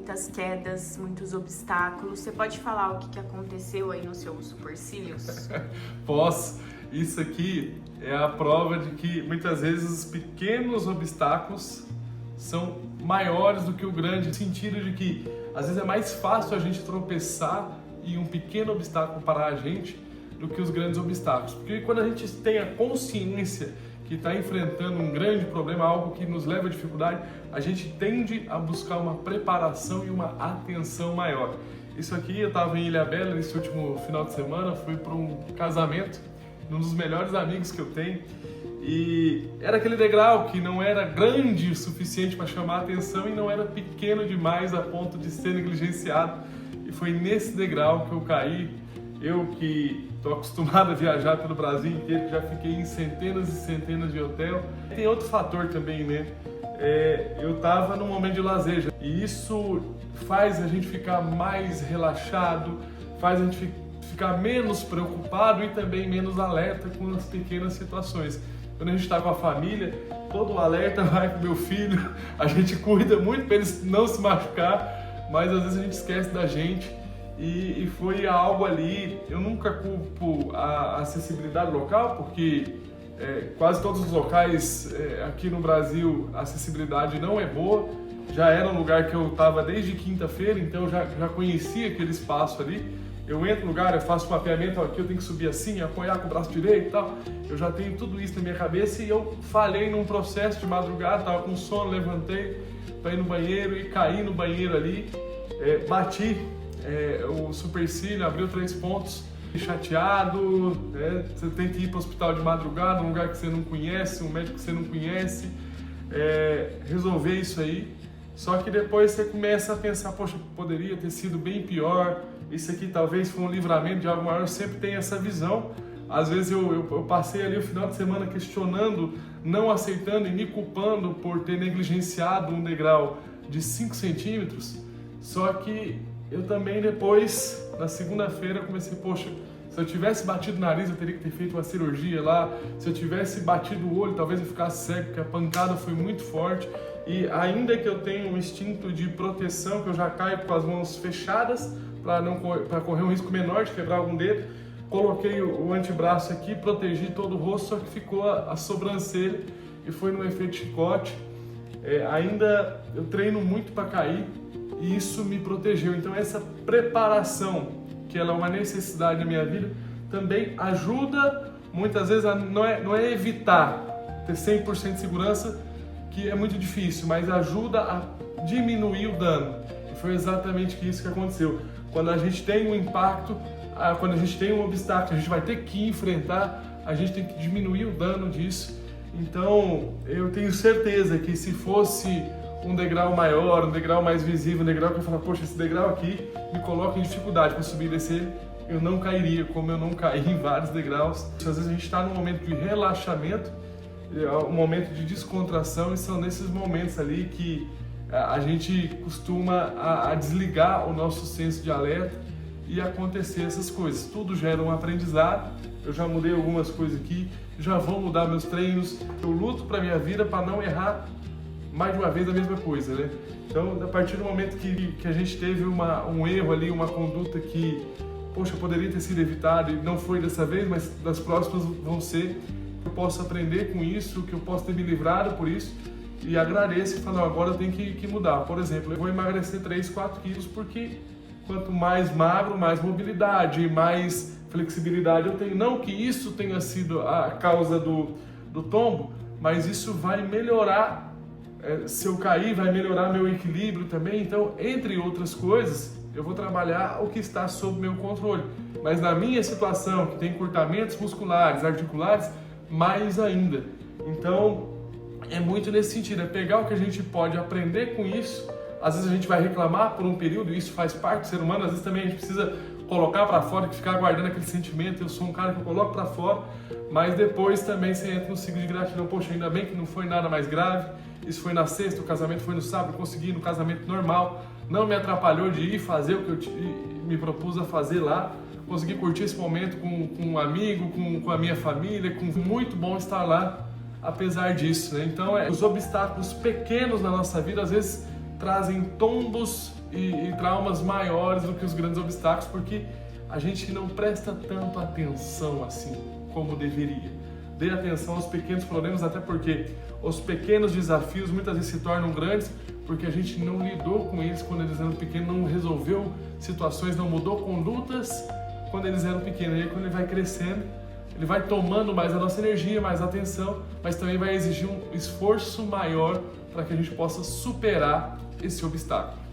muitas quedas, muitos obstáculos. Você pode falar o que aconteceu aí nos seus supercílios? Posso. Isso aqui é a prova de que muitas vezes os pequenos obstáculos são maiores do que o grande, no sentido de que às vezes é mais fácil a gente tropeçar em um pequeno obstáculo parar a gente do que os grandes obstáculos. Porque quando a gente tem a consciência que está enfrentando um grande problema, algo que nos leva a dificuldade, a gente tende a buscar uma preparação e uma atenção maior. Isso aqui, eu estava em Ilhabela nesse último final de semana, fui para um casamento de um dos melhores amigos que eu tenho, e era aquele degrau que não era grande o suficiente para chamar a atenção e não era pequeno demais a ponto de ser negligenciado. E foi nesse degrau que eu caí. Eu que estou acostumado a viajar pelo Brasil inteiro, que já fiquei em centenas e centenas de hotel. Tem outro fator também, né? Eu estava num momento de lazer e isso faz a gente ficar mais relaxado, faz a gente ficar menos preocupado e também menos alerta com as pequenas situações. Quando a gente está com a família, todo o alerta vai para o meu filho, a gente cuida muito para ele não se machucar, mas às vezes a gente esquece da gente. E foi algo ali, eu nunca culpo a acessibilidade local, porque quase todos os locais aqui no Brasil a acessibilidade não é boa. Já era um lugar que eu estava desde quinta-feira, então eu já conhecia aquele espaço ali. Eu entro no lugar, eu faço mapeamento, aqui eu tenho que subir assim, apoiar com o braço direito e tal. Eu já tenho tudo isso na minha cabeça e eu falhei num processo de madrugada, estava com sono, levantei para ir no banheiro e caí no banheiro ali, bati o supercílio, abriu 3 pontos, chateado, você tem que ir para o hospital de madrugada, um lugar que você não conhece, um médico que você não conhece, resolver isso aí. Só que depois você começa a pensar, poxa, poderia ter sido bem pior, isso aqui talvez foi um livramento de algo maior. Eu sempre tenho essa visão. Às vezes eu passei ali o final de semana questionando, não aceitando e me culpando por ter negligenciado um degrau de 5 centímetros. Só que eu também depois, na segunda-feira, comecei, poxa, se eu tivesse batido o nariz, eu teria que ter feito uma cirurgia lá. Se eu tivesse batido o olho, talvez eu ficasse cego, porque a pancada foi muito forte. E ainda que eu tenha um instinto de proteção, que eu já caio com as mãos fechadas, para correr um risco menor de quebrar algum dedo, coloquei o antebraço aqui, protegi todo o rosto, só que ficou a sobrancelha e foi no efeito chicote. Ainda eu treino muito para cair e isso me protegeu. Então essa preparação, que ela é uma necessidade na minha vida, também ajuda muitas vezes não é evitar ter 100% de segurança, que é muito difícil, mas ajuda a diminuir o dano. E foi exatamente isso que aconteceu. Quando a gente tem um impacto, quando a gente tem um obstáculo, a gente vai ter que enfrentar, a gente tem que diminuir o dano disso. Então, eu tenho certeza que se fosse um degrau maior, um degrau mais visível, um degrau que eu falar, poxa, esse degrau aqui me coloca em dificuldade para subir e descer, eu não cairia, como eu não caí em vários degraus. Às vezes a gente está num momento de relaxamento, um momento de descontração, e são nesses momentos ali que a gente costuma a desligar o nosso senso de alerta e acontecer essas coisas. Tudo gera um aprendizado. Eu já mudei algumas coisas aqui, já vou mudar meus treinos. Eu luto para minha vida para não errar mais de uma vez a mesma coisa, né? Então, a partir do momento que a gente teve um erro ali, uma conduta que, poxa, poderia ter sido evitado e não foi dessa vez, mas das próximas vão ser, eu posso aprender com isso, que eu posso ter me livrado por isso. E agradeço e falo, agora eu tenho que mudar. Por exemplo, eu vou emagrecer 3, 4 quilos porque quanto mais magro, mais mobilidade, mais flexibilidade eu tenho. Não que isso tenha sido a causa do tombo, mas isso vai melhorar, se eu cair, vai melhorar meu equilíbrio também. Então, entre outras coisas, eu vou trabalhar o que está sob meu controle. Mas na minha situação, que tem encurtamentos musculares, articulares, mais ainda. Então, é muito nesse sentido, é pegar o que a gente pode aprender com isso. Às vezes a gente vai reclamar por um período, e isso faz parte do ser humano. Às vezes também a gente precisa colocar para fora, que ficar guardando aquele sentimento. Eu sou um cara que eu coloco para fora, mas depois também você entra no ciclo de gratidão. Poxa, ainda bem que não foi nada mais grave. Isso foi na sexta, o casamento foi no sábado, eu consegui ir no casamento normal. Não me atrapalhou de ir fazer o que eu me propus a fazer lá. Consegui curtir esse momento com um amigo, com a minha família, com muito bom estar lá, apesar disso, né? Então, os obstáculos pequenos na nossa vida, às vezes, trazem tombos e traumas maiores do que os grandes obstáculos, porque a gente não presta tanto atenção assim como deveria. Dê atenção aos pequenos problemas, até porque os pequenos desafios muitas vezes se tornam grandes porque a gente não lidou com eles quando eles eram pequenos, não resolveu situações, não mudou condutas quando eles eram pequenos. E aí, quando ele vai crescendo, ele vai tomando mais a nossa energia, mais atenção, mas também vai exigir um esforço maior para que a gente possa superar esse obstáculo.